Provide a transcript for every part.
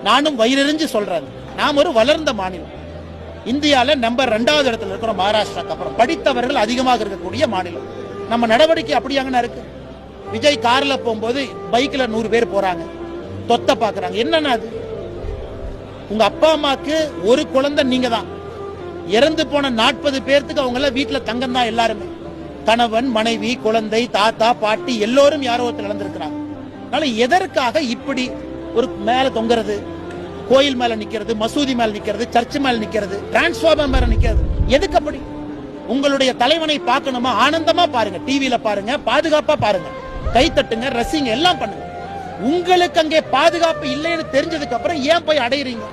நானும் வயிறறிஞ்சு சொல்றேன், நாம் ஒரு வளர்ந்த மாநிலம். இந்தியாவில் நம்பர் 2வது இடத்துல இருக்கிறோம், மகாராஷ்டிராக்கு அப்புறம். படித்தவர்கள் அதிகமாக இருக்கக்கூடிய மாநிலம். நம்ம நடவடிக்கை அப்படியாங்கன்னு இருக்கு. விஜய் கார்ல போகும்போது பைக்ல 100 பேர் போறாங்க, தொத்த பாக்குறாங்க. என்னன்னா அது உங்க அப்பா அம்மாக்கு ஒரு குழந்தை நீங்க தான். இறந்து போன 40 பேர்த்துக்கு அவங்க எல்லாம் வீட்டுல தங்கம் தான். எல்லாருமே கணவன், மனைவி, குழந்தை, தாத்தா, பாட்டி எல்லோரும் யாரோ ஒருத்தர் இழந்திருக்கிறாங்க. அதனால எதற்காக இப்படி ஒரு மேல தொங்குறது, கோயில் மேல நிக்கிறது, மசூதி மேல நிக்கிறது, சர்ச் மேல நிக்கிறது, டிரான்ஸ்ஃபார்மர் மேல நிக்கிறது? எதுக்கு அப்படி? உங்களுடைய தலைவனை பார்க்கணுமா? ஆனந்தமா பாருங்க, டிவியில பாருங்க, பாதுகாப்பா பாருங்க, கை தட்டுங்க, ரசிங்க, எல்லாம் பண்ணுங்க. உங்களுக்கு அங்கே பாதுகாப்பு இல்லைன்னு தெரிஞ்சதுக்கு அப்புறம் ஏன் போய் அடையிறீங்க?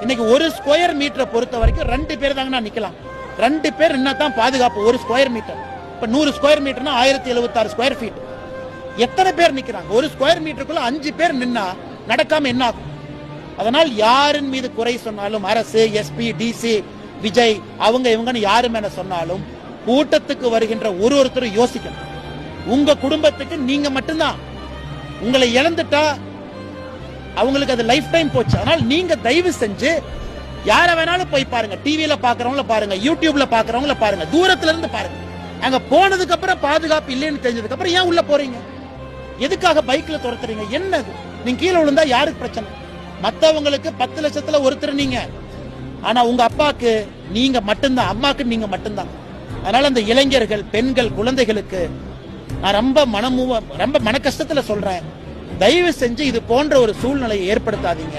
இன்னைக்கு ஒரு ஸ்கொயர் மீட்டரை பொறுத்த வரைக்கும் 2 பேர் தாங்க நிக்கலாம். 2 பேர் என்னதான் பாதுகாப்பு ஒரு ஸ்கொயர் மீட்டர்? இப்ப 100 ஸ்கொயர் மீட்டர்னா 1076 ஸ்கொயர் ஃபீட். எத்தனை பேர் நிக்கிறாங்க? ஒரு ஸ்கொயர் மீட்டருக்குள்ள 5 பேர் நின்னா நடக்காம என்ன ஆகும்? அதனால் யாரின் மீது குறை சொன்னாலும், அரசு, எஸ்பி, டிசி, விஜய், அவங்க இவங்கன்னு யாரு மேல சொன்னாலும், கூட்டத்துக்கு வருகின்ற ஒருத்தரும் யோசிக்கணும். உங்க குடும்பத்துக்கு நீங்க மட்டும்தான். உங்களை இழந்துட்டா அவங்களுக்கு அது லைஃப் டைம் போச்சு. அதனால நீங்க தயவு செஞ்சு யார வேணாலும் போய் பாருங்க, டிவியில பாக்குறவங்கள பாருங்க, யூடியூப்ல பாக்குறவங்கள பாருங்க, தூரத்துல இருந்து பாருங்க. அங்க போனதுக்கு அப்புறம் பாதுகாப்பு இல்லைன்னு தெரிஞ்சதுக்கு அப்புறம் ஏன் உள்ள போறீங்க? எதுக்காக பைக்ல துரத்துறீங்க? என்னது? நீங்க கீழே விழுந்தா யாருக்கு பிரச்சனை? மத்தவங்களுக்கு 10 லட்சத்துல ஒருத்தர் நீங்க, ஆனா உங்க அப்பாக்கு நீங்க மட்டும்தான், அம்மாக்கு நீங்க மட்டும்தான். அதனால அந்த இளைஞர்கள், பெண்கள், குழந்தைகளுக்கு நான் ரொம்ப மன கஷ்டத்துல சொல்றேன், தயவு செஞ்சு இது போன்ற ஒரு சூழ்நிலையை ஏற்படுத்தாதீங்க.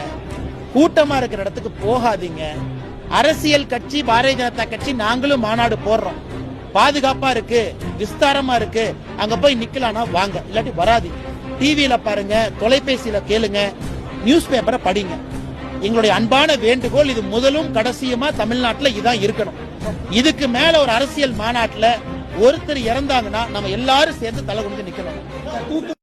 கூட்டமா இருக்கிற இடத்துக்கு போகாதீங்க. அரசியல் கட்சி, பாரதிய ஜனதா கட்சி, நாங்களும் மாநாடு போடுறோம். பாதுகாப்பா இருக்கு, விஸ்தாரமா இருக்கு, அங்க போய் நிக்கலாம்னா வாங்க, இல்லாட்டி வராது. டிவியில பாருங்க, தொலைபேசியில கேளுங்க, நியூஸ் பேப்பரை படிங்க. எங்களுடைய அன்பான வேண்டுகோள், இது முதலும் கடைசியுமா தமிழ்நாட்டில் இதான் இருக்கணும். இதுக்கு மேல ஒரு அரசியல் மாநாட்டில் ஒருத்தர் இறந்தாங்கன்னா நம்ம எல்லாரும் சேர்ந்து தலை குனிஞ்சு நிக்கணும்.